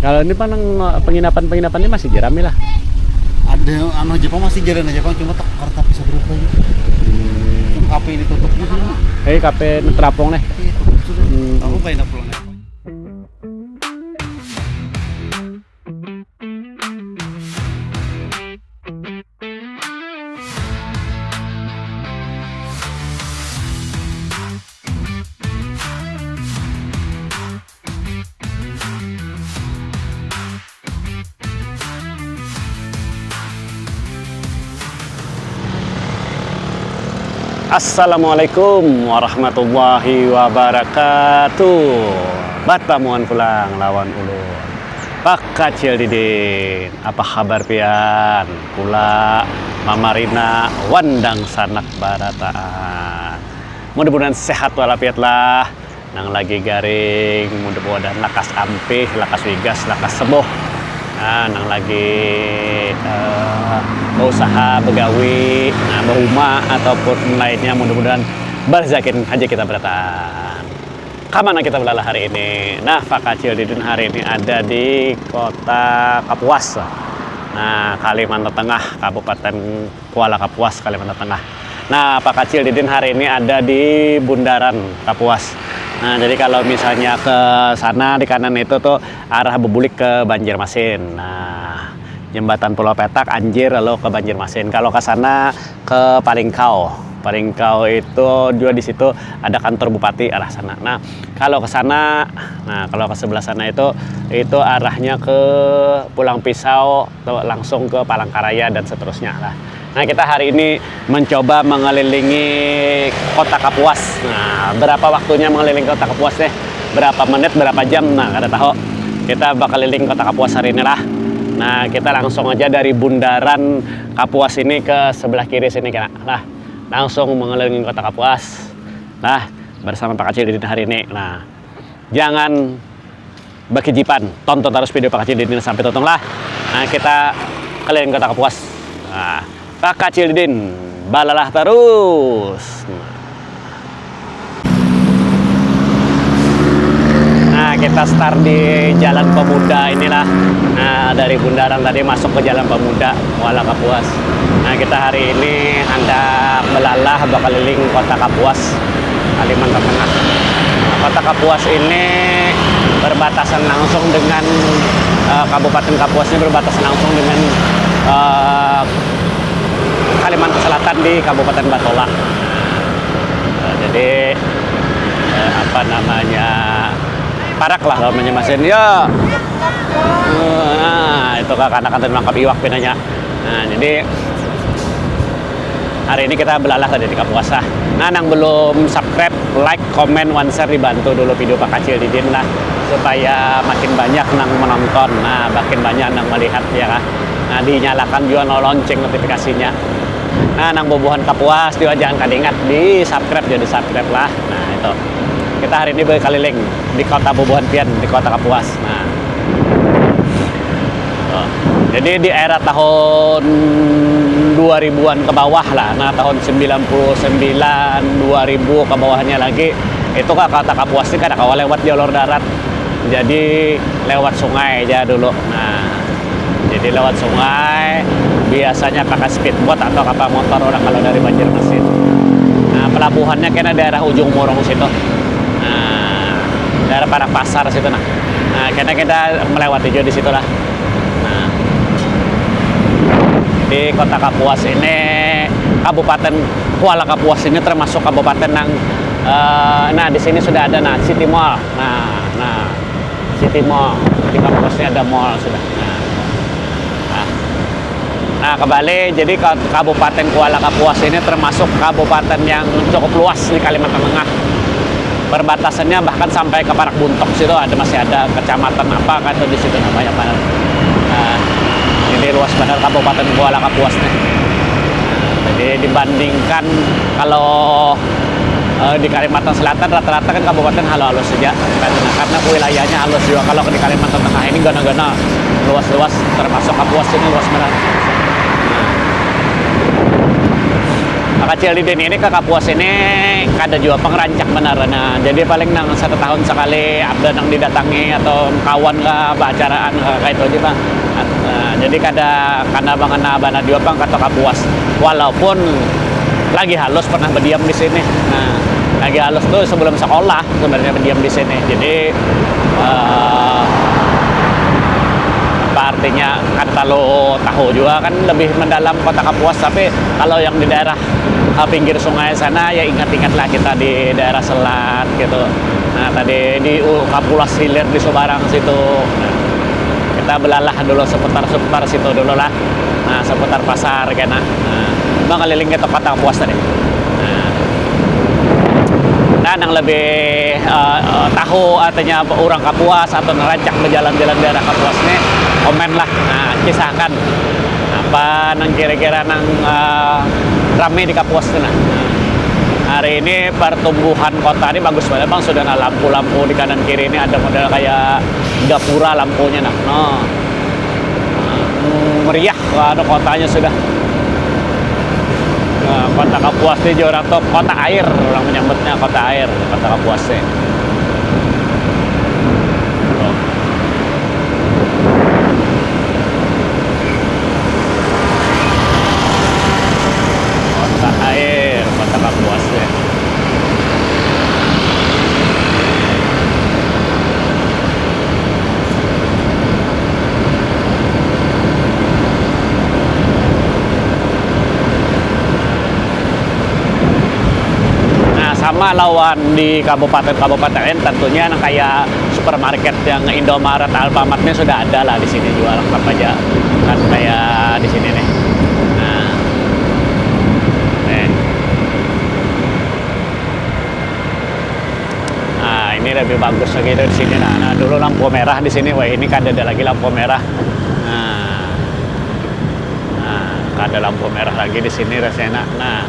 Kalau ini pan penginapan-penginapannya masih jerami lah. Ada anu Jepang masih jalan aja Jepang cuma tak karta bisa berapa gitu. Kafe ditutup gitu. Kafe terapung nih. Iya, tutup sudah. Aku pengen pulang ya. Assalamualaikum warahmatullahi wabarakatuh. Batamuan pulang lawan ulun. Pak Kacil Didin, apa kabar pian? Kula Mamarina Wandang Sanak Barataan. Mudah-mudahan sehat walafiat lah. Nang lagi garing, mudah-mudahan lakas ampih, lakas wigas, lakas sembuh. Nang lagi usaha begawi, berumah ataupun lainnya, mudah-mudahan berzakin aja kita berataan. Kemana kita berlalah hari ini? Nah, Pak Kacil Didin hari ini ada di kota Kapuas. Nah, Kalimantan Tengah, Kabupaten Kuala Kapuas, Kalimantan Tengah. Nah, Pak Kacil Didin hari ini ada di Bundaran Kapuas. Nah, jadi kalau misalnya ke sana di kanan itu tuh arah Bebulik ke Banjarmasin. Nah, jembatan Pulau Petak, Anjir, lalu ke Banjarmasin. Kalau ke sana ke Palingkau. Palingkau itu juga di situ ada kantor bupati arah sana. Nah, kalau ke sana, kalau ke sebelah sana itu arahnya ke Pulang Pisau atau langsung ke Palangkaraya dan seterusnya lah. Nah, kita hari ini mencoba mengelilingi kota Kapuas. Nah, berapa waktunya mengelilingi kota Kapuas nih? Berapa menit, berapa jam? Nah, kada tahu. Kita bakal keliling kota Kapuas hari ini lah. Nah, kita langsung aja dari Bundaran Kapuas ini ke sebelah kiri sini kena. Nah, langsung mengelilingi kota Kapuas. Nah, bersama Pak Kacil Didin hari ini. Nah, jangan berkejipan, tonton terus video Pak Kacil Didin sampai tonton lah. Nah, kita keliling kota Kapuas. Nah, Pak Kacil Didin, balalah terus. Nah, kita start di Jalan Pemuda inilah. Nah, dari Bundaran tadi masuk ke Jalan Pemuda, Kuala Kapuas. Nah, kita hari ini hendak melalah berkeliling kota Kapuas, Kalimantan Tengah. Kota Kapuas ini berbatasan langsung dengan Kabupaten Kapuas ini berbatasan langsung dengan Kalimantan Selatan di Kabupaten Batola. Jadi parak lah namanya mesin ya. Nah, itu kakak-kakak menangkap iwak pinanya. Nah, jadi hari ini kita belalah tadi di Kapuas. Nah, yang belum subscribe, like, comment, share, dibantu dulu video Pak Kacil Didin lah supaya makin banyak nang menonton. Nah, makin banyak nang melihat ya kan. Nah, dinyalakan juga lonceng notifikasinya. Nah, nang bobohan Kapuas juga jangan kadingat di subscribe, jadi subscribe lah. Nah, itu kita hari ini berkeliling di kota bobohan pian, di kota Kapuas. Nah, jadi di era tahun 2000-an ke bawah lah. Nah, tahun 99, 2000 ke bawahnya lagi itu kota Kapuas ini kada kawa lewat jalur darat. Jadi lewat sungai aja dulu. Nah, jadi lewat sungai, biasanya pakai speedboat atau kapal motor orang kalau dari Banjarmasin. Nah, pelabuhannya kena daerah ujung Morong situ. Nah, daerah Parak Pasar situ nah. Nah, kena kita melewati juga di situ lah. Nah, di kota Kapuas ini, Kabupaten Kuala Kapuas ini termasuk kabupaten yang nah di sini sudah ada City Mall. Nah, City Mall di Kapuas ini ada mall sudah. Nah, kembali, jadi Kabupaten Kuala Kapuas ini termasuk kabupaten yang cukup luas di Kalimantan Tengah. Perbatasannya bahkan sampai ke Parak Buntok situ masih ada kecamatan apa kan di situ namanya apa. Nah, jadi luas benar Kabupaten Kuala Kapuas nih. Jadi dibandingkan kalau di Kalimantan Selatan rata-rata kan kabupaten halus-halus saja karena wilayahnya halus juga. Kalau di Kalimantan Tengah ini gana-gana luas-luas, termasuk Kapuas ini luas benar. Kecil di ini ke Kapuas ini kada juga pengerancak benar. Nah, jadi paling nang 1 tahun sekali ada nang didatangi atau kawan ke acaraan kayak itu aja Bang. Jadi kada bangana bana juga Bang kata Kapuas. Walaupun lagi halus pernah berdiam di sini. Nah, lagi halus tuh sebelum sekolah sebenarnya berdiam di sini. Jadi apa artinya kan kalau tahu juga kan lebih mendalam kota Kapuas, tapi kalau yang di daerah pinggir sungai sana ya ingat-ingatlah kita di daerah Selat gitu. Nah tadi di Kapuas Hilir di Sobarang situ, nah, kita belalah dulu seputar situ dulu lah. Nah seputar pasar kena, bang keliling ke kota Kapuas tadi. Nah, yang lebih tahu artinya orang Kapuas atau nerancak berjalan-jalan daerah Kapuas ini komen lah, nah kisahkan apa nang kira-kira nang rame di Kapuas itu. Nah, hari ini pertumbuhan kota ini bagus banget Bang, sudah ada lampu-lampu di kanan kiri ini ada model kayak gapura lampunya nah, meriah ada kotanya sudah. Kota Kapuas ini orang tuh kota air, orang menyebutnya kota air, kota Kapuas ini. Kota air, kota Kapuas ini. Sama lawan di kabupaten tentunya yang kayak supermarket yang Indomaret, Alfamartnya sudah ada lah di sini jual lengkap aja kan kayak di sini nih. Nah, ini lebih bagus lagi di sini. Nah, dulu lampu merah di sini, wah ini kan ada lagi lampu merah. Nah, ada lampu merah lagi di sini rasanya. Nah,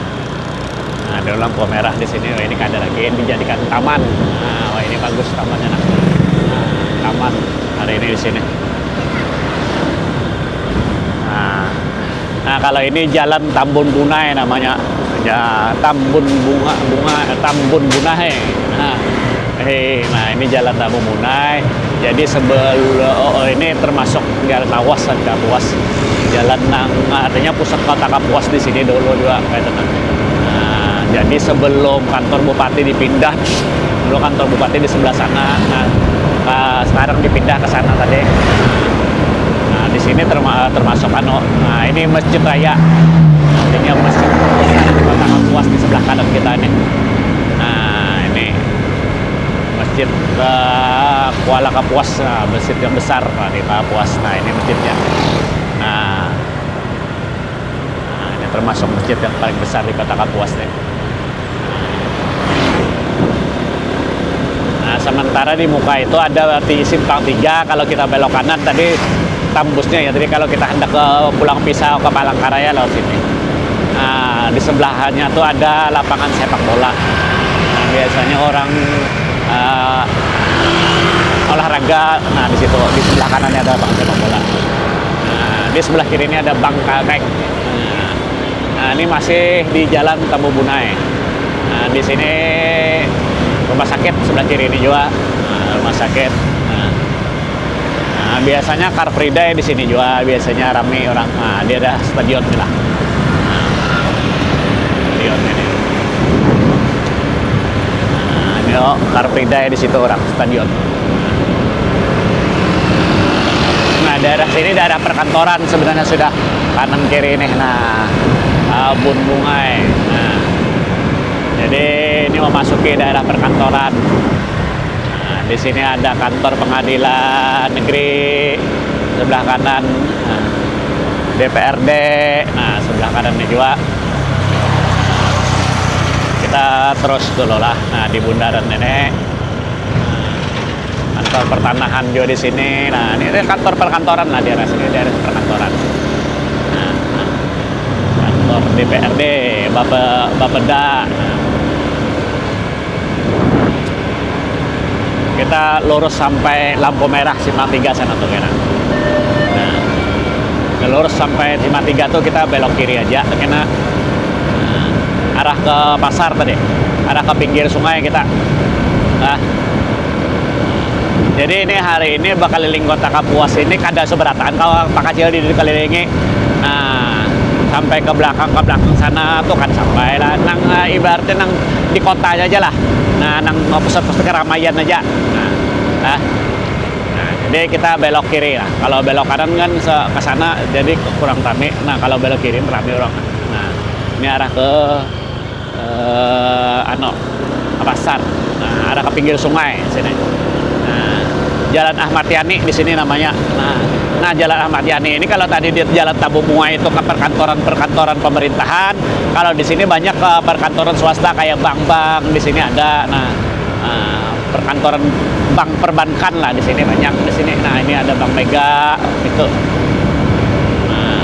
ada lampu merah di sini. Wah, ini ada lagi dijadikan taman. Nah, wah ini bagus tamannya. Nah, taman hari ini di sini. Nah, kalau ini jalan Tambun Bunai namanya. Ya, Tambun Bunai. Nah, ini jalan Tambun Bunai. Jadi ini termasuk jalan Kapuas. Jalan nang artinya pusat kota Kapuas di sini dulu juga kayak teman. Jadi sebelum kantor bupati dipindah, dulu kantor bupati di sebelah sana. Nah, sekarang dipindah ke sana tadi. Nah, di sini termasuk nah ini Masjid Raya, artinya masjid kota Kapuas di sebelah kanan kita nih. Nah, ini Masjid Kuala Kapuas, masjid yang besar di Kapuas. Nah, ini masjidnya. Nah, ini termasuk masjid yang paling besar di kota Kapuas nih. Sementara di muka itu ada di simpang 3, kalau kita belok kanan tadi tambusnya ya, jadi kalau kita hendak ke Pulang Pisau ke Palangkaraya lewat sini. Nah, di sebelahnya tuh ada lapangan sepak bola. Nah, biasanya orang olahraga. Nah, di situ di sebelah kanannya ada lapangan sepak bola. Nah, di sebelah kiri ini ada Bank Kalteng. Nah, ini masih di Jalan Tambun Bunai. Nah, di sini rumah sakit sebelah kiri ini juga, rumah sakit. Nah, biasanya Car Free Day di sini juga biasanya ramai orang. Nah, dia ada stadion lah. Stadion ini. Nah, ini Car Free Day di situ orang stadion. Nah, daerah sini daerah perkantoran sebenarnya sudah kanan kiri ini. Nah, Bun Bungai. Nah, jadi ini memasuki daerah perkantoran. Nah, di sini ada kantor pengadilan negeri sebelah kanan, DPRD. Nah, sebelah kanannya juga. Kita terus dulu lah. Nah, di bundaran ini kantor pertanahan juga di sini. Nah, ini kantor perkantoran lah daerah sini, daerah perkantoran. Nah, kantor DPRD, Bapeda. Kita lurus sampai lampu merah Simpang 3 sana tuh kena. Nah, lurus sampai Simpang 3 tuh kita belok kiri aja kena. Nah, arah ke pasar tadi, arah ke pinggir sungai kita. Nah, jadi ini hari ini bakal keliling kota Kapuas ini kada seberataan kalau Pak Kacil dikelilingi. Nah, sampai ke belakang sana tuh kan sampai lah. Nang ibaratnya nang di kota aja lah. Nah, nang pusat-pusat keramaian aja. Nah, jadi kita belok kiri lah. Kalau belok kanan kan ke sana jadi kurang rame. Nah, kalau belok kiri rame orang. Nah, ini arah ke pasar. Nah, arah ke pinggir sungai sini. Nah, Jalan Ahmad Yani di sini namanya. Nah, Jalan Ahmad Yani ini kalau tadi di Jalan Tabu Bunga itu ke perkantoran pemerintahan, kalau di sini banyak ke perkantoran swasta kayak bank-bank di sini ada. Nah, perkantoran bank perbankan lah di sini banyak di sini. Nah, ini ada Bank Mega itu. Nah,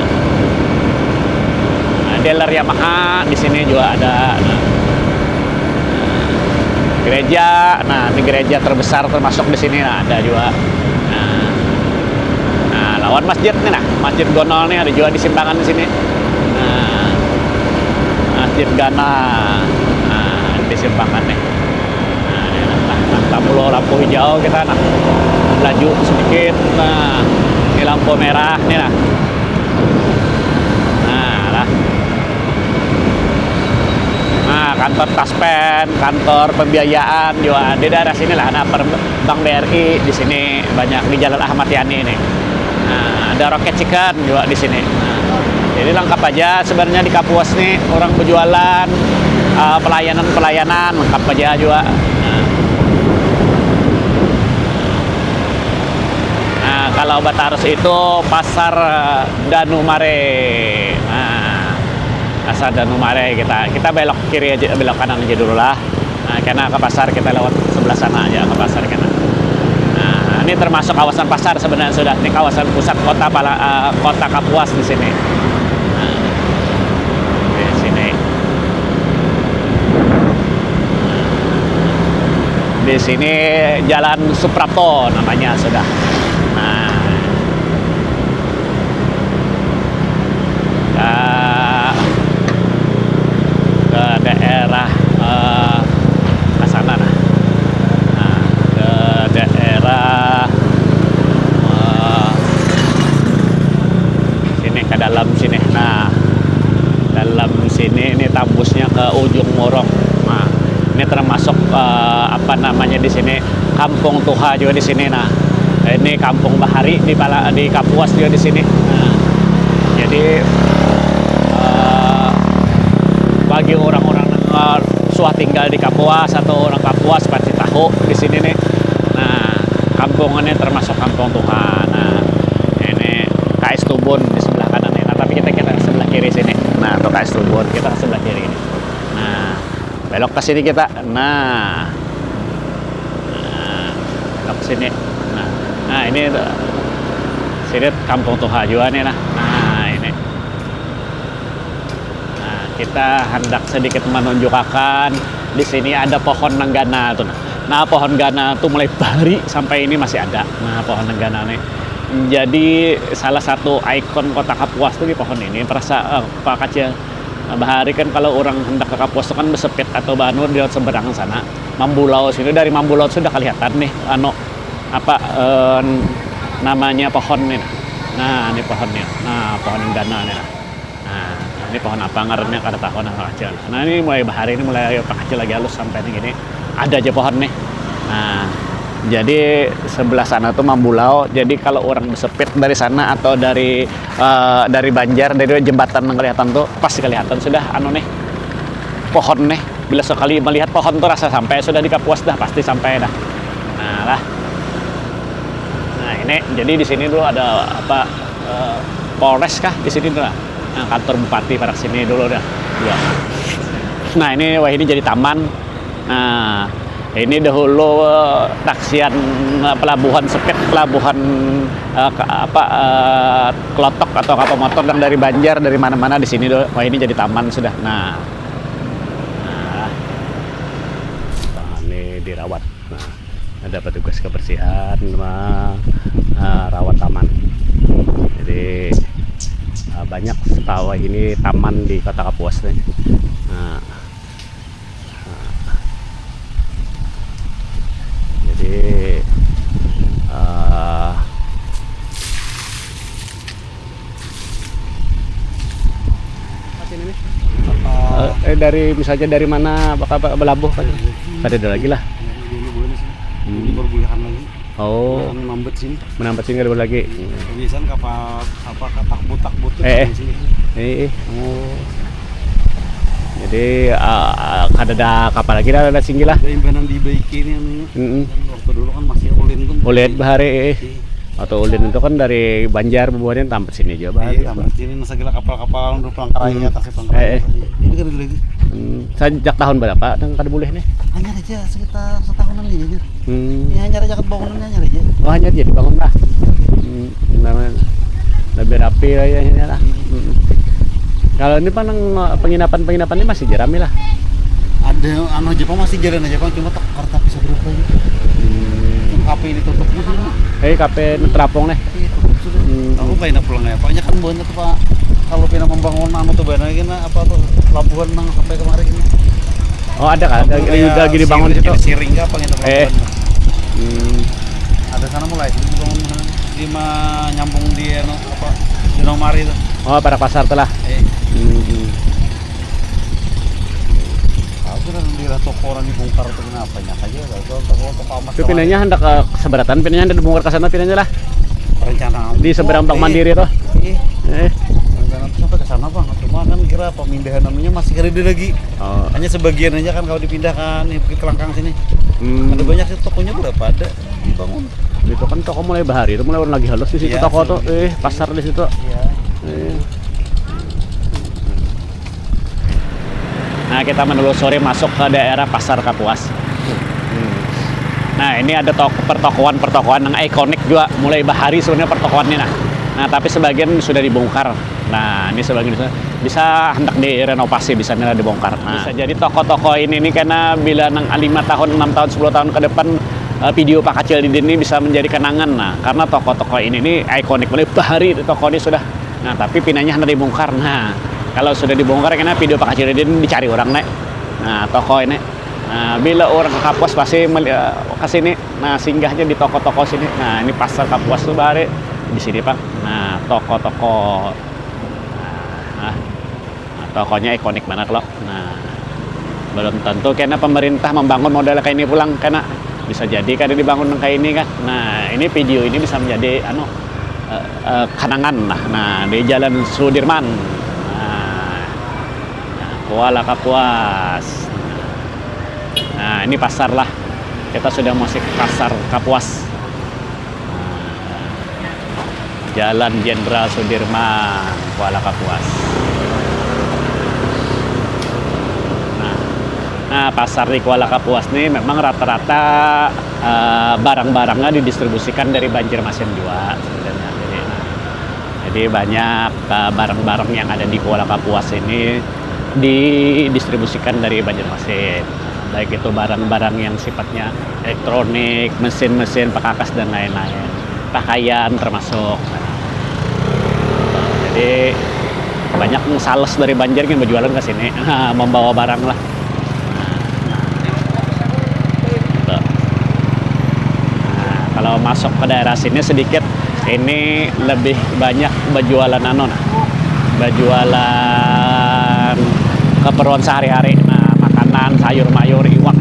dealer Yamaha di sini juga ada. Gereja, nah ini gereja terbesar termasuk di sini, nah, ada juga. Nah, lawan masjid nih, nah Masjid Gonol nih ada juga di simpangan di sini. Nah, Masjid Gana, nah di simpangan nih. Nah, ini lampu hijau kita, nah laju sedikit, nah ini lampu merah nih, nah. Nah, kantor Taspen, kantor pembiayaan juga di daerah sini lah. Nah, Bank BRI di sini banyak di Jalan Ahmad Yani ini. Nah, ada Rocket Chicken juga di sini. Nah, jadi lengkap aja sebenarnya di Kapuas nih, orang berjualan, pelayanan lengkap aja juga. Nah, kalau Batarus itu pasar Danumare. Nah, Pasar Danumare kita belok kiri aja, belok kanan aja dulu lah. Nah, karena ke pasar kita lewat sebelah sana aja ke pasar kanan. Nah, ini termasuk kawasan pasar sebenarnya sudah. Ini kawasan pusat kota kota Kapuas di sini. Nah, di sini. Di sini Jalan Suprapto namanya sudah. Nah, ke daerah ke sana, nah ke daerah sini ke dalam sini. Nah, dalam sini ini tembusnya ke ujung Morong. Nah, ini termasuk apa namanya di sini Kampung Tuha juga di sini. Nah, ini Kampung Bahari di Kapuas juga di sini. Nah, jadi bagi orang-orang yang suah tinggal di Kapuas atau orang Kapuas pasti tahu di sini nih. Nah, kampungannya termasuk Kampung Tuhan. Nah, ini KS Tubun di sebelah kanan nih. Nah, tapi kita sebelah kiri sini. Nah, untuk KS Tubun kita sebelah kiri ini. Nah, belok ke sini kita. Nah, belok ke sini. Nah, ini sini Kampung Tuhan juga nih. Nah, ini. Kita hendak sedikit menunjukkan di sini ada pohon nenggana tuh. Nah, pohon nenggana tuh mulai bari sampai ini masih ada. Nah, pohon nenggana nih. Jadi salah satu ikon kota Kapuas tuh di pohon ini. Perasa Pak Kacil Bahari kan kalau orang hendak ke Kapuas itu kan Besepit atau Banur di laut seberang sana. Mambulau sini, dari Mambulau sudah kelihatan nih namanya pohon nih. Nah, ini pohonnya. Nah, pohon nenggana nih. Nah, ini pohon apa ngarannya kada tahu nah kecil. Nah, ini mulai bahari ini mulai Pak Kacil lagi halus sampai ini gini. Ada aja pohon nih. Nah, jadi sebelah sana tuh Mambulau. Jadi kalau orang Besepit dari sana atau dari Banjar dari jembatan yang kelihatan tuh pasti kelihatan sudah nih pohon nih. Bila sekali melihat pohon tuh rasa sampai sudah di Kapuas dah pasti sampai dah. Nah lah. Nah, ini jadi di sini dulu ada Polres kah di sini tuh. Nah, kantor bupati pada sini dulu dah. Ya. Nah, ini ini jadi taman. Nah, ini dahulu taksian pelabuhan Sepit, pelabuhan Klotok atau kapal motor yang dari Banjar dari mana-mana di sini dulu. Ini jadi taman sudah. Nah, ini dirawat. Nah, ada petugas kebersihan rawat taman. Jadi banyak tahu ini taman di Kota Kapuas nih. Nah, jadi dari misalnya dari mana bakal belabuh kan? Ada lagi lah. Ini baru bulan lagi. Oh, Menambet sini. menambah sini ada lagi. Kebiasaan kapal apa katak butak butut Eh, di sini. Oh. Jadi ada kapal lagi dah ada singgih lah. Ada imbanan di Baiki ini anunya. Waktu dulu kan masih ulin tuh. Ulin bahari atau ulin itu kan dari Banjar bubuhannya tampet sini aja bahari. Iya, tampet sini nasa gila kapal-kapal udah pelangkaranya atasnya pelangkaranya. Ini kan lagi. Sejak tahun berapa dan kada boleh nih? Hanya aja sekitar setahunan aja. Hmm. Ya hanya aja kan bangunannya hanya aja. Oh, hanya dia dibangun lah. Namanya lebih rapi lah ya ini lah. Kalau ini pan penginapan ini masih jerami lah. Ada Jepang masih jalan aja Jepang cuma karena bisa berubah gitu. Kafe ditutup gitu. Kafe terapung nih. Iya, tutup sudah. Aku pengen pulang ya. Paknya kan banyak tuh Pak. Kalau pengen membangun tuh benar gini apa tuh pelabuhan nang sampai kemarin ini. Oh, ada kan? Udah lagi dibangun situ. Siring apa gitu pelabuhan. Ada sana mulai dibangun di nyambung di apa di Nomari itu. Oh, para pasar telah. Aku kan di toko orang dibongkar tuh kenapa nya aja toko amat. Itu pinanya hendak seberatan, pinanya hendak dibongkar ke sana pinanya lah. Rencana Di seberang Bank Mandiri tuh. Rencana tuh sampai ke sana Bang. Cuma kan kira pemindahan namanya masih ada lagi. Oh. Hanya sebagian aja kan kalau dipindahkan di Bukit Kelangkang sini. Ada banyak sih tokonya berapa ada dibangun. Itu kan toko mulai bahari, itu mulai lagi halus di situ Iya, toko tuh. Pasar di situ. Iya. Nah, kita menelusuri masuk ke daerah Pasar Kapuas. Nah, ini ada pertokoan yang ikonik juga, mulai bahari sebenarnya pertokoannya. Nah, tapi sebagian sudah dibongkar. Nah, ini sebagian bisa hendak direnovasi, bisa dibongkar. Nah, bisa jadi toko-toko ini karena bila 5 tahun, 6 tahun, 10 tahun ke depan video Pak Kacil Didin ini bisa menjadi kenangan. Nah, karena toko-toko ini ikonik, mulai bahari toko ini sudah. Nah, tapi pinanya hendak dibongkar. Nah, kalau sudah dibongkar karena video Pak Kacil Didin dicari orang nek. Nah, toko ini. Nah, bila orang ke Kapuas pasti ke sini. Nah, singgahnya di toko-toko sini. Nah, ini Pasar Kapuas tuh bahari di sini, Pak. Nah, toko-toko. Nah, tokonya ikonik banget loh. Nah, belum tentu karena pemerintah membangun model kayak ini pulang karena bisa jadi kan dibangun kayak ini kan. Nah, ini video ini bisa menjadi kenangan lah. Nah, di Jalan Sudirman. Kuala Kapuas. Nah, ini pasar lah. Kita sudah masuk Pasar Kapuas. Jalan Jenderal Sudirman, Kuala Kapuas. Nah, pasar di Kuala Kapuas nih memang rata-rata barang-barangnya didistribusikan dari Banjarmasin juga sebenarnya. Jadi banyak barang-barang yang ada di Kuala Kapuas ini didistribusikan dari Banjarmasin, baik itu barang-barang yang sifatnya elektronik, mesin-mesin, perkakas dan lain-lain, pakaian termasuk. Jadi banyak sales dari Banjar yang berjualan ke sini, membawa barang lah. Nah, kalau masuk ke daerah sini sedikit, ini lebih banyak berjualan berjualan keperluan sehari-hari. Nah, makanan, sayur-mayur, iwak.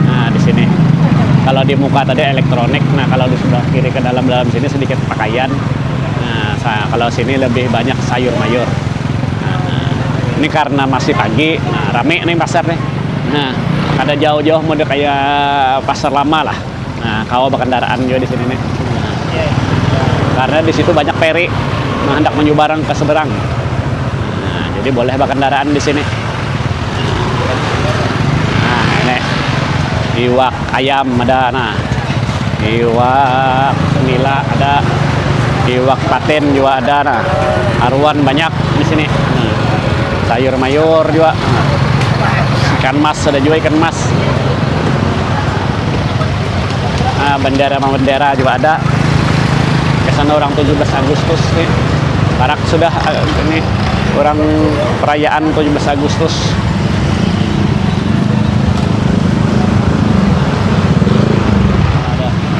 Nah, di sini. Kalau di muka tadi elektronik. Nah, kalau di sebelah kiri ke dalam sini sedikit pakaian. Nah, kalau sini lebih banyak sayur-mayur. Nah, ini karena masih pagi. Nah, rame nih pasar nih. Nah, ada jauh-jauh mode kayak pasar lama lah. Nah, kau berkendaraan juga di sini nih. Karena di situ banyak peri. Nah, hendak menyumbang barang ke seberang. Nah, jadi boleh berkendaraan di sini. Nah, ini iwak ayam ada, nah iwak nila ada, iwak paten juga ada, nah aruan banyak di sini. Sayur mayur juga, ikan mas ada juga, ikan mas. Nah, bendera juga ada. Kesana orang 17 Agustus nih. Barak sudah ini orang perayaan 17 Agustus.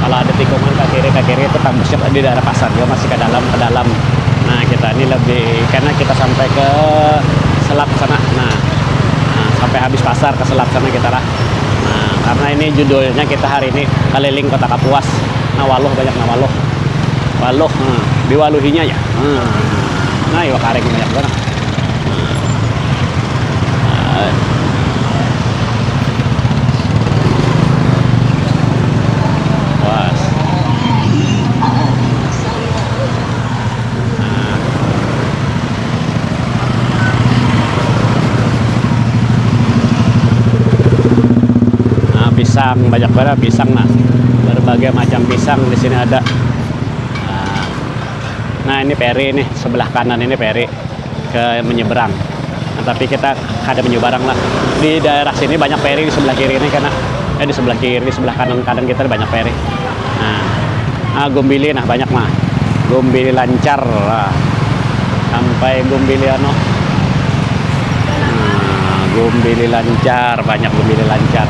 Kalau ada tikungan ke kiri itu tembusnya di daerah pasar ya, masih ke dalam Nah kita ini lebih karena kita sampai ke selat sana. Nah, sampai habis pasar ke selat sana kita lah. Nah karena ini judulnya kita hari ini keliling kota Kapuas. Nah waluh banyak waluh diwaluhinya ya. Nah iwa kareng banyak banget. Pisang banyak banget pisang, nah berbagai macam pisang di sini ada. Nah ini peri nih, sebelah kanan ini peri ke menyeberang. Nah, tapi kita ada menyeberang lah di daerah sini, banyak peri di sebelah kiri ini karena di sebelah kiri, di sebelah kanan kita banyak peri. Nah Gumbili nah banyak mah, Gumbili lancar lah sampai Gumbili Gumbili lancar, banyak Gumbili lancar.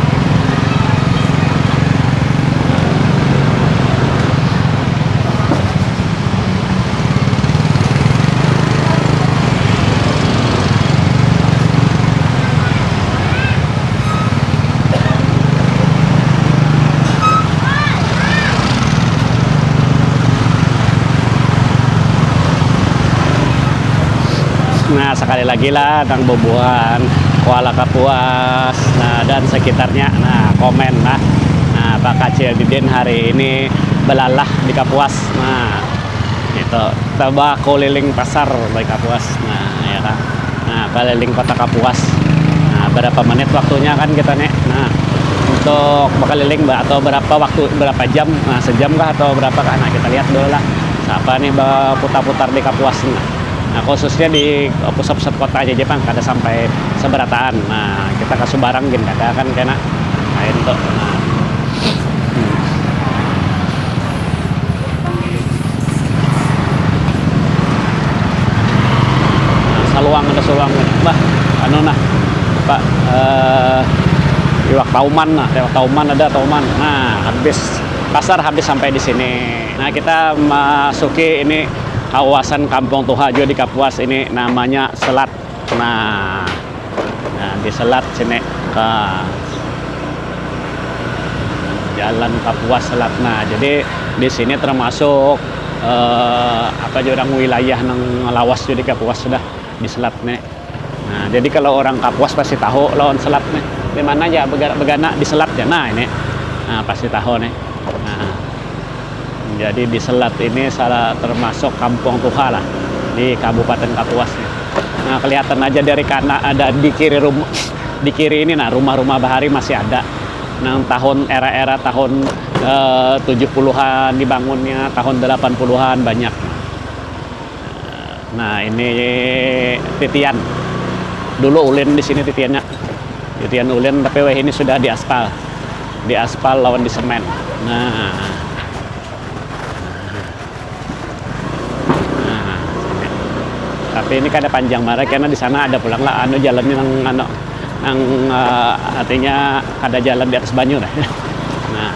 Nah sekali lagi lah tentang Boboan, Kuala Kapuas, nah dan sekitarnya. Nah komen lah. Nah Pak Kacil Didin hari ini belalah di Kapuas. Nah itu coba keliling pasar di Kapuas. Nah ya kan. Nah keliling kota Kapuas. Nah berapa menit waktunya kan kita nih. Nah untuk keliling atau berapa jam? Nah sejam kah atau berapa kah? Nah kita lihat dulu lah. Siapa nih putar-putar di Kapuas. Nah khususnya di pusat-pusat kota aja Jepang kada sampai seberataan. Nah kita ke Subarang gini kada kan kena lain tuh. Saluang ada saluang bah nah Pak Iwak Tauman ada Tauman. Nah habis pasar habis sampai di sini. Nah kita masuki ini kawasan Kampung Tohajo di Kapuas, ini namanya Selat. Nah di Selat sini ke Jalan Kapuas Selat. Nah jadi di sini termasuk wilayah nang lawas di Kapuas sudah di Selat nih. Nah jadi kalau orang Kapuas pasti tahu lawan Selat nih di mana ya begana di Selat ya. Nah ini pasti tahu nih. Nah, jadi di Selat ini termasuk Kampung Tuha lah di Kabupaten Kapuas. Nah kelihatan aja dari kanan ada di kiri ini. Nah rumah-rumah bahari masih ada. Nah era-era tahun 70-an dibangunnya, tahun 80-an banyak. Nah ini titian. Dulu ulin di sini titian ulin, tapi ini sudah diaspal lawan di semen. Nah tapi ini kada panjang marah karena di sana ada pulang lah jalannya artinya ada jalan di atas banyu dah. Nah,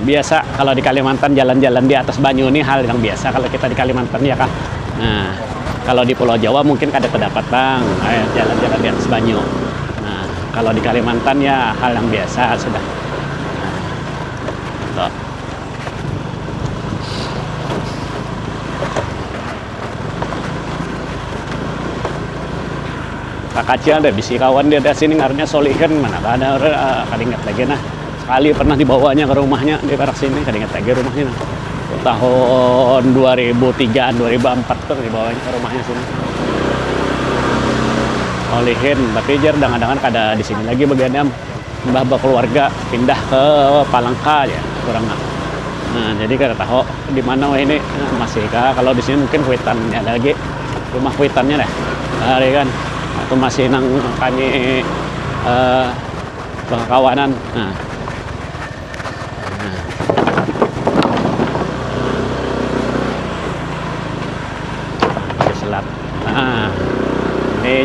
biasa kalau di Kalimantan jalan-jalan di atas banyu ini hal yang biasa kalau kita di Kalimantan ya kan. Nah kalau di Pulau Jawa mungkin kada terdapat bang jalan-jalan di atas banyu. Nah kalau di Kalimantan ya hal yang biasa sudah. Nah, Kacil ada bisi kawan dia dari sini ngarnya Solihin mana ada kadingat lagi nah sekali pernah dibawanya ke rumahnya di Perak sini kadingat lagi rumahnya nah. Tahun 2003 2004 tuh dibawanya ke rumahnya sini Solihin, tapi jar dangan-dangan kada di sini lagi bagiannya mbah keluarga pindah ke Palangka ya kurang. Nah jadi kada tahu di mana ini masih kah kalau di sini mungkin kuitannya ada lagi rumah kuitannya deh hari kan atau masih nang kami kawanan. Nah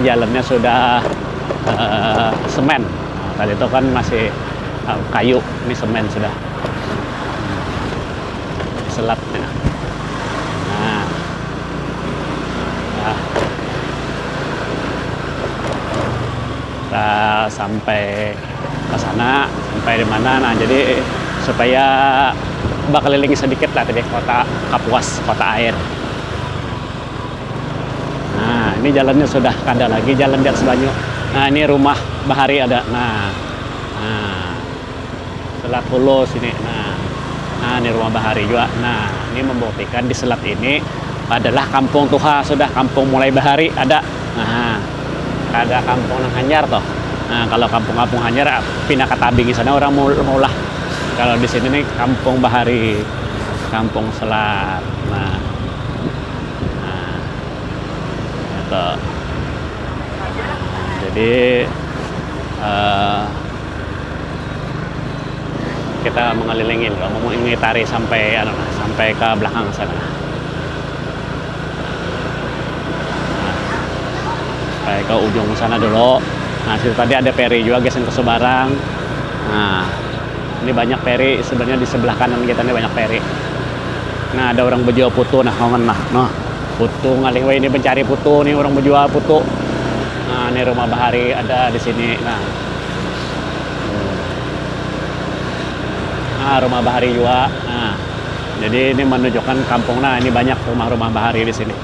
jalannya sudah semen. Nah, tadi itu kan masih kayu, ini semen sudah. Selatnya. Nah, nah. Kita sampai ke sana, sampai di mana? Nah, jadi supaya keliling sedikit lah tadi kota Kapuas, kota air. Nah, ini jalannya sudah ada lagi, jalan di atas Banyu. Nah, ini rumah Bahari ada. Nah, Selat Pulo sini. Nah, ini rumah Bahari juga. Nah, ini membuktikan di selat ini adalah kampung Tuha, sudah kampung mulai Bahari ada. Nah, ada kampung Hanyar toh. Nah, kalau kampung-kampung Hanyar pindah ke Tabing di sana orang maulah. Kalau di sini nih kampung Bahari, kampung selat. Nah, itu. Jadi kita mengelilingi, mengitari sampai sampai ke belakang sana. Sampai ke ujung sana dulu. Nah, situ tadi ada peri juga guys yang ke Sebarang. Nah, ini banyak peri sebenarnya di sebelah kanan kita ini banyak peri. Nah, ada orang berjual putu nah kawan nah. Putu ngalih ini mencari putu nih orang berjual putu. Nah, ini rumah Bahari ada di sini. Nah, rumah Bahari juga. Nah, jadi ini menunjukkan kampung. Nah, ini banyak rumah-rumah Bahari di sini.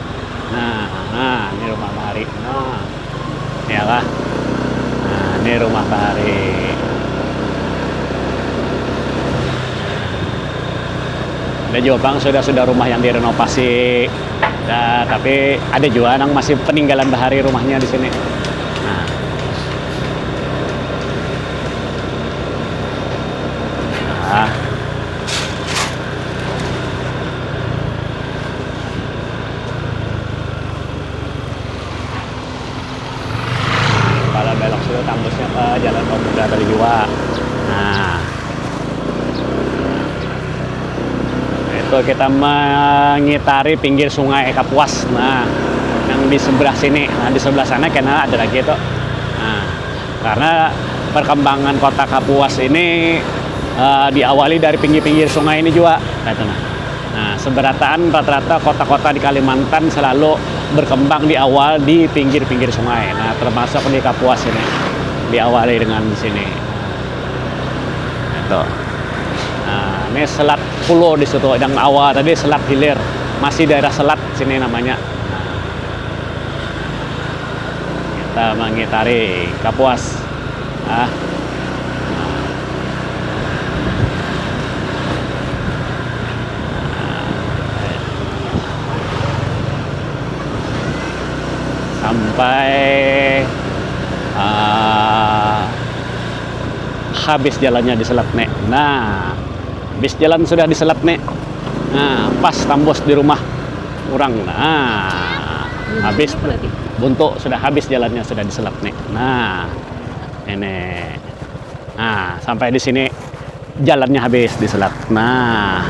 Nah, ini rumah Bahari. Nah, ya lah. Nah, ini rumah Bahari. Ada juga bang sudah rumah yang direnovasi. Nah, tapi ada juga yang masih peninggalan Bahari rumahnya di sini. Nah. Kalau belok sudah tembusnya ke Jalan Pemuda tadi juga. Nah, itu kita mengitari pinggir Sungai Kapuas. Nah, yang di sebelah sini, nah di sebelah sana karena ada lagi itu. Nah, karena perkembangan kota Kapuas ini diawali dari pinggir-pinggir sungai ini juga. Nah, seberataan rata-rata kota-kota di Kalimantan selalu berkembang di awal di pinggir-pinggir sungai. Nah, termasuk di Kapuas ini diawali dengan di sini. Itu. Nah, ini Selat Pulo di situ yang awal tadi Selat Hilir, masih daerah Selat sini namanya. Nah, kita mengitari Kapuas. Sampai habis jalannya di Selat Nek. Nah, habis jalan sudah di Selat Nek. Nah, pas tambos di rumah orang. Nah, habis buntu sudah habis jalannya sudah di Selat Nek. Nah, ini. Nah, sampai di sini jalannya habis di Selat. Nah.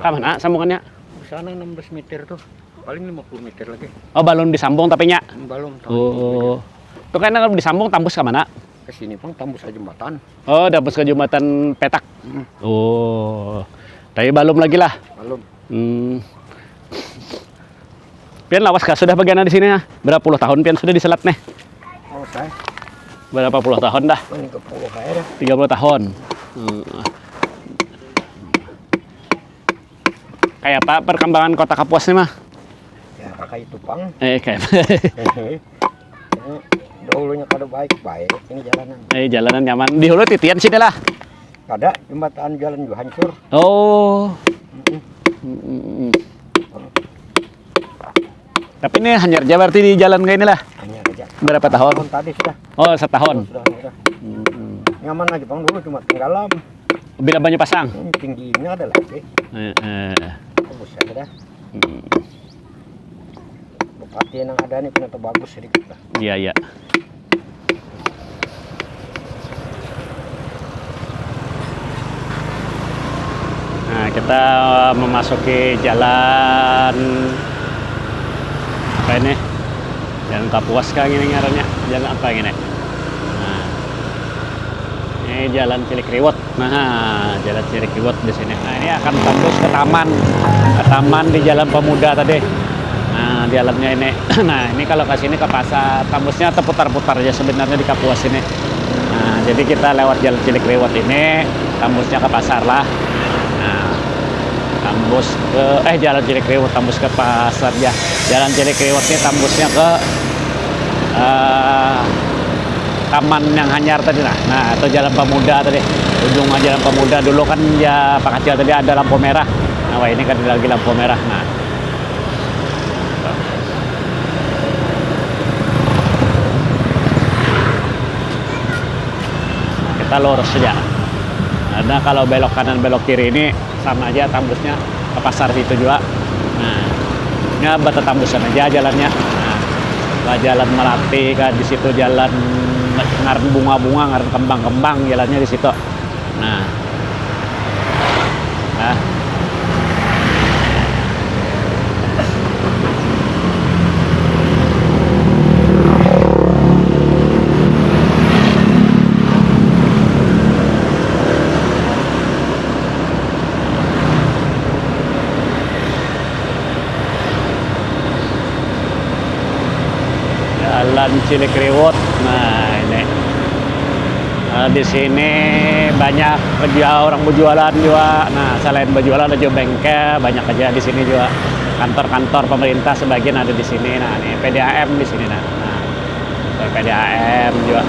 Mana sambungannya? Sana 16 meter tuh, paling 50 meter lagi. Oh, balon disambung tapi nya? Balon. Oh. Itu kan disambung tembus ke mana? Ke sini pang tembus ke jembatan. Oh, tembus ke jembatan petak. Oh. Tapi belum lagi lah. Belum. Pian lawas kah sudah bagian di sini ya? Berapa puluh tahun pian sudah di Selat nih? Oh, saya. Berapa puluh tahun dah? 30 tahun. Kayak apa perkembangan kota Kapuas nih mah? Ya kayak itu pang. Kayak. Dahulunya pada baik-baik, ini jalanan. Jalanan nyaman. Di hulu titian sini lah. Ada jembatan jalan juga hancur. Oh. Tapi ini hanya aja berarti di jalan kayak ini lah. Hanya aja. Berapa tahun? Tadi sudah. Oh, setahun. Sudah. Nyaman lagi bang, dulu cuma tenggelam. Bila banyak pasang. Tingginya ada lagi. Bagus ya dah. Bupati yang ada nih ternyata bagus sedikit lah. Iya. Nah, kita memasuki jalan apa ini? Jalan Kapuas kah gini ngarannya? Jalan apa gini? Nah, ini Jalan Cilikriwut. Nah, Jalan Cilikriwut di sini. Nah, ini akan tembus ke taman di Jalan Pemuda tadi. Nah, jalannya ini. Nah, ini kalau ke sini ke pasar, tembusnya terputar-putar aja sebenarnya di Kapuas ini. Nah, jadi kita lewat Jalan Cilikriwut ini, tembusnya ke pasar lah. Nah, tembus ke Jalan Cilikriwut tembus ke pasar ya. Jalan Cilikriwut ini tembusnya ke taman yang Hanyar tadi nah atau Jalan Pemuda tadi, ujungnya Jalan Pemuda. Dulu kan ya Pak Kacil tadi ada lampu merah. Nah, wah ini kan lagi lampu merah. Nah, kita lurus saja. Karena kalau belok kanan belok kiri ini sama aja tembusnya ke pasar situ juga. Nah, ini bata tembusan aja jalannya. Nah, Jalan Melati kan di situ, jalan ngaran bunga-bunga, ngaran kembang-kembang, jalannya di situ. Nah, Jalan Cilikriwut. Nah, ini di sini banyak orang berjualan juga. Nah, selain berjualan ada juga bengkel, banyak aja di sini juga. Kantor-kantor pemerintah sebagian ada di sini. Nah, ini PDAM di sini. Nah, PDAM juga.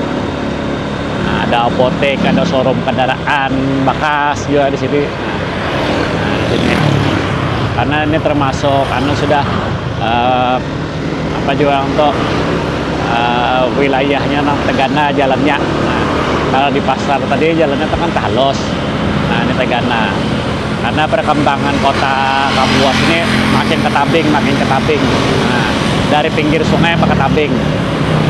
Nah, ada apotek, ada showroom kendaraan bekas juga di sini. Nah, di sini. Karena ini termasuk sudah apa juga untuk wilayahnya Tegana jalannya. Nah, kalau di pasar tadi jalannya kan halus. Nah, ini Tegana. Karena perkembangan kota Kapuas ini makin ke tabing. Nah, dari pinggir sungai ke tabing.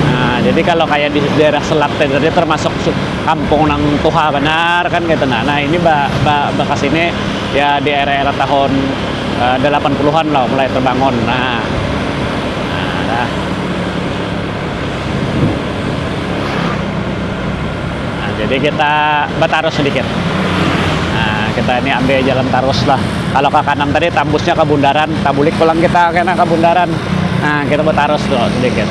Nah, jadi kalau kayak di daerah Selat tadi termasuk kampung nang Tuha benar kan gitu. Nah, ini bekas ini ya di era tahun 80-an lah mulai terbangun. Nah, jadi kita bertarus sedikit. Nah, kita ini ambil jalan tarus lah. Kalau ke kanan tadi tembusnya ke Bundaran, tabulik pulang kita kena ke Bundaran. Nah, kita bertarus tuh sedikit.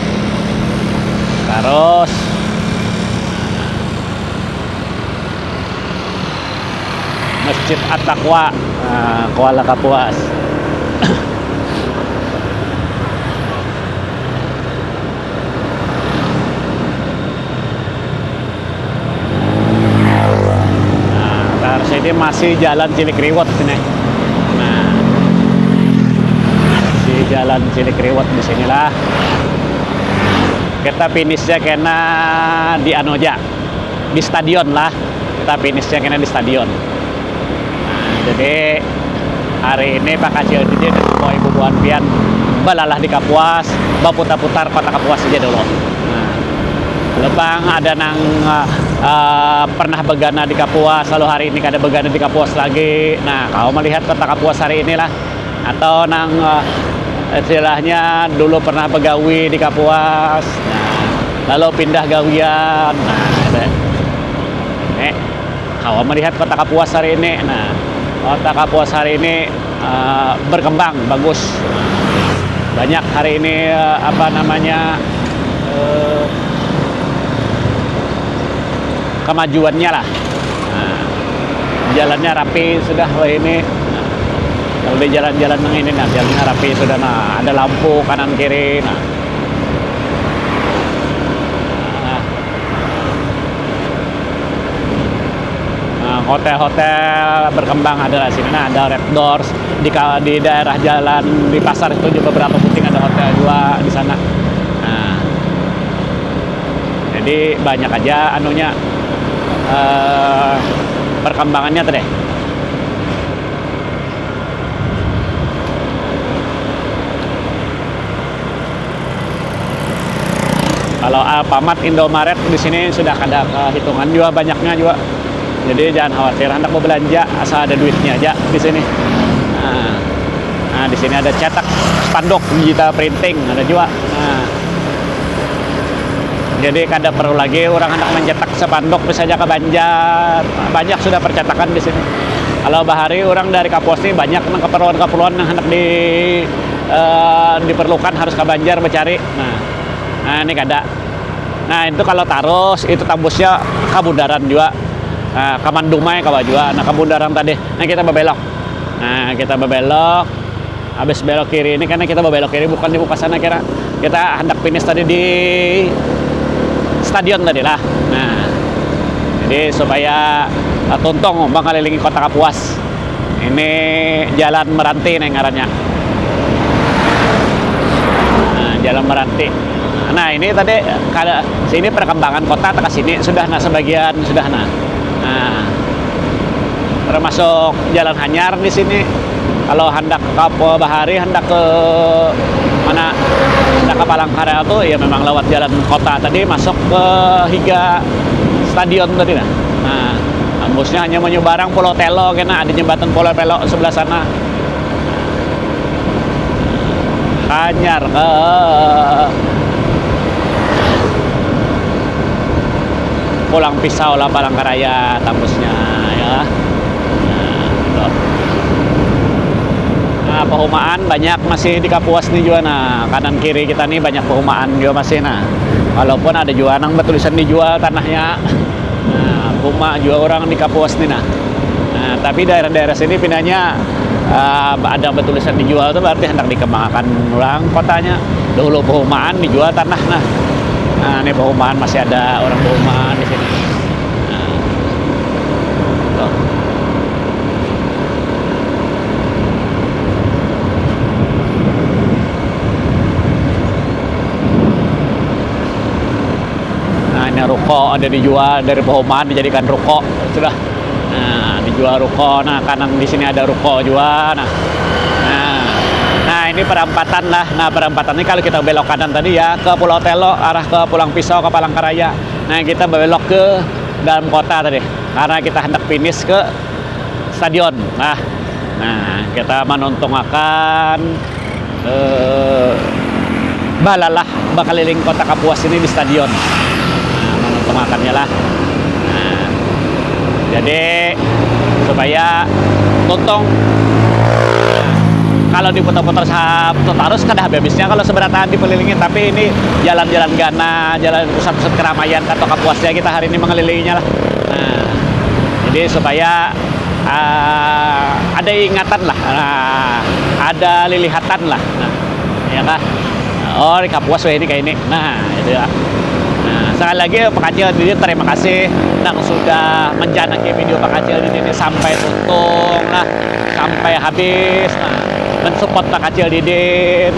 Tarus. Masjid At-Taqwa, Kuala Kapuas. Ini masih Jalan Cilikriwut ini. Nah, masih Jalan Cilikriwut di sinilah. Kita finishnya kena di Anoja, di stadion lah. Kita finishnya kena di stadion. Nah, jadi hari ini Pak Kacil jadi dan Ibu Buan Pian balalah di Kapuas, baputar-putar kota Kapuas aja dulu. Nah, Lebang ada nang pernah begana di Kapuas, lalu hari ini ada begana di Kapuas lagi. Nah, kau melihat kota Kapuas hari inilah, atau nang istilahnya dulu pernah begawi di Kapuas, nah, lalu pindah gawian. Nah, kau melihat kota Kapuas hari ini. Nah, kota Kapuas hari ini berkembang, bagus. Banyak hari ini kemajuannya lah. Nah, jalannya rapi sudah ini. Nah, kalau di jalan-jalan yang ini, nah, jalannya rapi sudah. Nah, ada lampu kanan kiri. Nah, hotel-hotel berkembang ada di sini. Nah, ada Red Doors di daerah jalan di pasar itu juga beberapa puting ada hotel juga di sana. Nah, jadi banyak aja perkembangannya tuh deh. Kalau Alfamart, Indomaret di sini sudah ada hitungan juga banyaknya juga. Jadi jangan khawatir, hendak mau belanja asal ada duitnya aja di sini. Nah, di sini ada cetak spanduk digital printing ada juga. Nah, jadi kada perlu lagi orang hendak mencetak spanduk misalnya ke Banjar. Banyak sudah percetakan di sini. Kalau bahari orang dari Kapuas ini banyak keperluan-keperluan yang hendak diperlukan harus ke Banjar mencari. Nah ini kada. Nah itu kalau tarus itu tembusnya ke Bundaran juga. Nah, ke Mandumai kawa juga. Nah ke Bundaran tadi. Nah kita berbelok. Nah kita berbelok. Habis belok kiri ini karena kita berbelok kiri bukan dibuka sana kira. Kita hendak finish tadi di stadion tadi lah. Nah jadi supaya tuntong mengelilingi kota Kapuas. Ini Jalan Meranti nih ngarannya. Nah, Jalan Meranti. Nah ini tadi sini perkembangan kota ke sini sudah sebagian sudah nah termasuk Jalan Hanyar di sini. Kalau hendak ke bahari hendak ke mana hendak ke Palangkaraya tuh ya memang lewat jalan kota tadi masuk ke hingga stadion tadi nah. Busnya hanya menyebarang Pulau Telo karena ada jembatan Pulau Telo sebelah sana. Hanyar ke Pulang Pisau lah Palangkaraya tembusnya ya. Nah, perumahan banyak masih di Kapuas nih juga. Nah, kanan kiri kita nih banyak perumahan juga masih. Nah, walaupun ada juga nang bertulisan dijual tanahnya. Nah, rumah juga orang di Kapuas nih. Nah, tapi daerah-daerah sini pindahnya ada bertulisan dijual itu berarti hendak dikembangkan ulang kotanya. Dahulu perumahan dijual tanah. Nah, ini perumahan masih ada orang perumahan di sini. Ruko ada dijual dari perumahan dijadikan ruko sudah. Nah dijual ruko. Nah kanan di sini ada ruko juga. Nah ini perampatan lah. Nah perampatan ini kalau kita belok kanan tadi ya ke Pulau Telo arah ke Pulang Pisau ke Palangkaraya. Nah kita belok ke dalam kota tadi karena kita hendak finish ke stadion. Nah kita menuntung akan balalah bakaliling kota Kapuas ini di stadion. Makannya lah. Nah, jadi supaya tuntong kalau diputar-putar terus kan habisnya kalau seberatan dipelilingin, tapi ini jalan-jalan Gana, jalan pusat-pusat keramaian kota Kapuasnya kita hari ini mengelilinginya lah. Nah, jadi supaya ada ingatan lah, ada lilihatan lah. Nah, ya kan? Oh di Kapuas ini kayak ini. Nah, itu ya. Sekali lagi Pak Kacil Didin terima kasih yang sudah menjanaki video Pak Kacil Didin ini sampai tuntung lah, sampai habis. Nah, mensupport Pak Kacil Didin,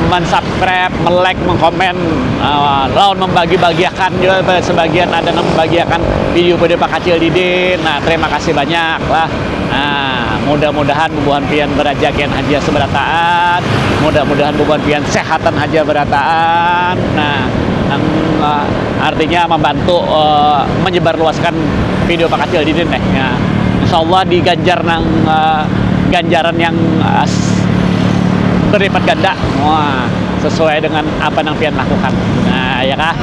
mensubscribe, melike, mengkomen, lalu membagi-bagiakan juga sebagian ada yang membagiakan video-video Pak Kacil Didin. Nah, terima kasih banyak lah. Nah, mudah-mudahan bubuhan pian berajakan haji seberataan, mudah-mudahan bubuhan pian sehatan haji berataan. Nah, artinya membantu menyebarluaskan video Pak Kacil Didin ya. Insya Allah diganjar nang ganjaran yang berlipat ganda. Wah, sesuai dengan apa yang pian lakukan. Nah, ya kah?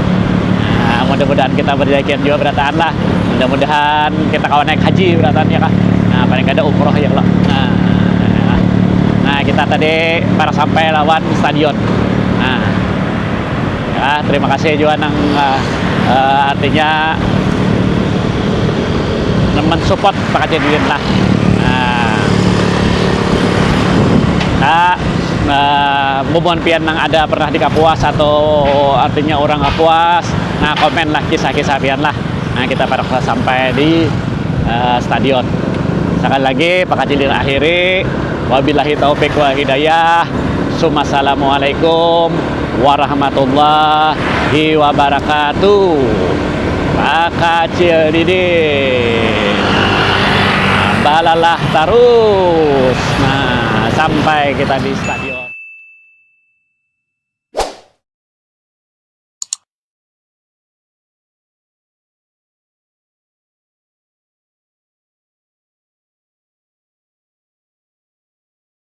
Nah, mudah-mudahan kita berjalan juga berataan lah. Mudah-mudahan kita kawan naik haji berataan ya kah? Nah, paling ada umroh ya Allah. Nah, kita tadi para sampai lawan stadion. Nah, ya, terima kasih juga nang artinya mensupport Pak Kacil Didin lah. Bubuhan pian nang ada pernah di Kapuas atau artinya orang Kapuas. Nah komen lah kisah-kisah pian lah. Nah kita pada sampai di stadion. Sekali lagi Pak Kacil Didin akhiri. Wabillahi taufik wa hidayah. Assalamualaikum warahmatullahi wabarakatuh. Pak Kacil Didin balalah terus. Nah sampai kita di stadion.